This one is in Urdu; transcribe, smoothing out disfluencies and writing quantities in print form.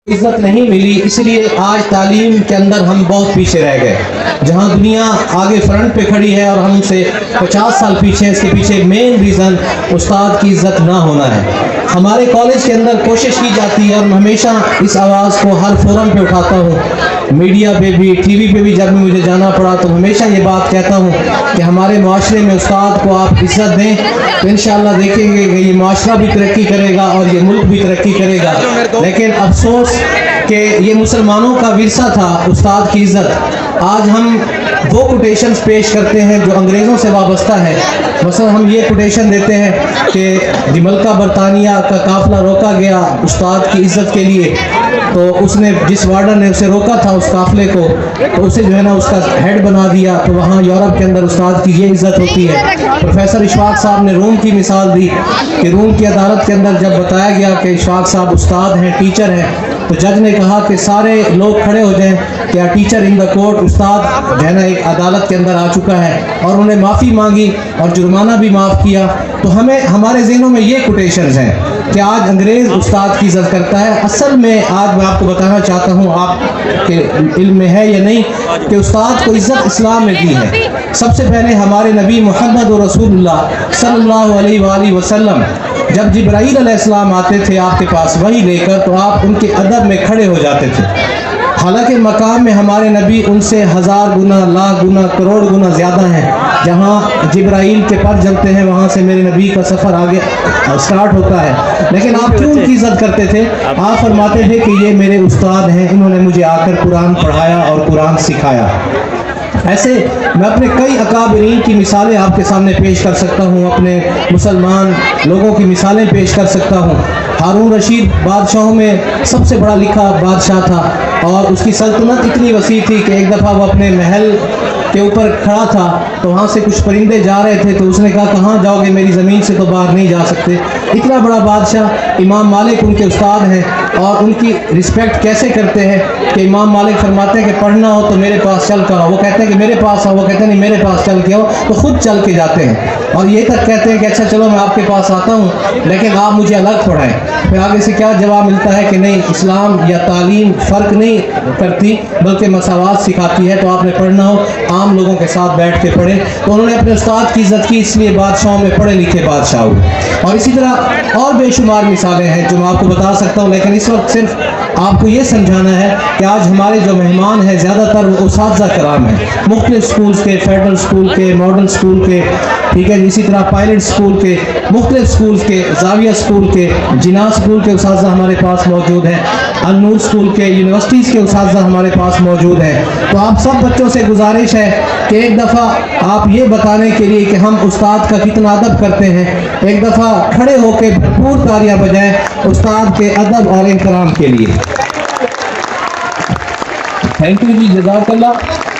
عزت نہیں ملی، اس لیے آج تعلیم کے اندر ہم بہت پیچھے رہ گئے۔ جہاں دنیا آگے فرنٹ پہ کھڑی ہے اور ہم سے 50 سال پیچھے، اس کے پیچھے مین ریزن استاد کی عزت نہ ہونا ہے۔ ہمارے کالج کے اندر کوشش کی جاتی ہے اور میں ہمیشہ اس آواز کو ہر فورم پہ اٹھاتا ہوں، میڈیا پہ بھی، ٹی وی پہ بھی جب مجھے جانا پڑا تو ہمیشہ یہ بات کہتا ہوں کہ ہمارے معاشرے میں استاد کو آپ عزت دیں تو انشاءاللہ دیکھیں گے کہ یہ معاشرہ بھی ترقی کرے گا اور یہ ملک بھی ترقی کرے گا۔ لیکن افسوس کہ یہ مسلمانوں کا ورثہ تھا استاد کی عزت۔ آج ہم دو کوٹیشنز پیش کرتے ہیں جو انگریزوں سے وابستہ ہے۔ مثلا ہم یہ کوٹیشن دیتے ہیں کہ ملکہ برطانیہ کا قافلہ روکا گیا استاد کی عزت کے لیے، تو اس نے جس وارڈر نے اسے روکا تھا اس قافلے کو، تو اسے جو ہے نا اس کا ہیڈ بنا دیا، تو وہاں یورپ کے اندر استاد کی یہ عزت ہوتی ہے۔ پروفیسر اشفاق صاحب نے روم کی مثال دی کہ روم کی عدالت کے اندر جب بتایا گیا کہ اشفاق صاحب استاد ہیں، ٹیچر ہیں، تو جج نے کہا کہ سارے لوگ کھڑے ہو جائیں کہ ٹیچر ان دا کورٹ، استاد جو ہے نا ایک عدالت کے اندر آ چکا ہے، اور انہیں معافی مانگی اور جرمانہ بھی معاف کیا۔ تو ہمارے ذہنوں میں یہ کوٹیشنز ہیں کہ آج انگریز استاد کی عزت کرتا ہے۔ اصل میں آج میں آپ کو بتانا چاہتا ہوں، آپ کے علم میں ہے یا نہیں، کہ استاد کو عزت اسلام میں دی ہے۔ سب سے پہلے ہمارے نبی محمد رسول اللہ صلی اللہ علیہ وآلہ وسلم جب جبرائیل علیہ السلام آتے تھے آپ کے پاس وحی لے کر، تو آپ ان کے ادب میں کھڑے ہو جاتے تھے۔ حالانکہ مقام میں ہمارے نبی ان سے 1000 گنا، لاکھ گنا، کروڑ گنا زیادہ ہیں۔ جہاں جبرائیل کے پر جلتے ہیں وہاں سے میرے نبی کا سفر آگے سٹارٹ ہوتا ہے، لیکن آپ کیوں ان کی عزت کرتے تھے؟ آپ فرماتے تھے کہ یہ میرے استاد ہیں، انہوں نے مجھے آ کر قرآن پڑھایا اور قرآن سکھایا۔ ایسے میں اپنے کئی اکابرین کی مثالیں آپ کے سامنے پیش کر سکتا ہوں، اپنے مسلمان لوگوں کی مثالیں پیش کر سکتا ہوں۔ ہارون رشید بادشاہوں میں سب سے بڑا لکھا بادشاہ تھا، اور اس کی سلطنت اتنی وسیع تھی کہ ایک دفعہ وہ اپنے محل کے اوپر کھڑا تھا تو وہاں سے کچھ پرندے جا رہے تھے، تو اس نے کہا کہاں جاؤ گے، میری زمین سے تو باہر نہیں جا سکتے۔ اتنا بڑا بادشاہ، امام مالک ان کے استاد ہیں، اور ان کی رسپیکٹ کیسے کرتے ہیں کہ امام مالک فرماتے ہیں کہ پڑھنا ہو تو میرے پاس چل کر آؤ، وہ کہتے ہیں کہ میرے پاس آؤ، وہ کہتے ہیں نہیں میرے پاس چل کے آؤ، تو خود چل کے جاتے ہیں، اور یہ تک کہتے ہیں کہ اچھا چلو میں آپ کے پاس آتا ہوں لیکن آپ مجھے الگ پڑھائیں۔ پھر آگے سے کیا جواب ملتا ہے کہ نہیں، اسلام یا تعلیم فرق نہیں کرتی بلکہ مساوات سکھاتی ہے، تو آپ نے پڑھنا ہو عام لوگوں کے ساتھ بیٹھ کے پڑھیں۔ تو انہوں نے اپنے استاد کی عزت کی، اس لیے بادشاہوں میں پڑھے لکھے بادشاہ ہوئے۔ اور اسی طرح اور بے شمار مثالیں ہیں جو میں آپ کو بتا سکتا ہوں، لیکن اس وقت صرف آپ کو یہ سمجھانا ہے کہ آج ہمارے جو مہمان ہیں زیادہ تر وہ اساتذہ کرام ہیں، مختلف سکولز کے، فیڈرل سکول کے، ماڈرن سکول کے، ٹھیک ہے، اسی طرح پائلٹ سکول کے، مختلف سکولز کے، زاویہ سکول کے، جناح سکول کے اساتذہ ہمارے پاس موجود ہیں، النور سکول کے، یونیورسٹیز کے اساتذہ ہمارے پاس موجود ہیں۔ تو آپ سب بچوں سے گزارش ہے کہ ایک دفعہ آپ یہ بتانے کے لیے کہ ہم استاد کا کتنا ادب کرتے ہیں، ایک دفعہ کھڑے ہو کے بھرپور تالیاں بجائیں استاد کے ادب اور احترام کے لیے۔ تھینک یو جی، جزاک اللہ۔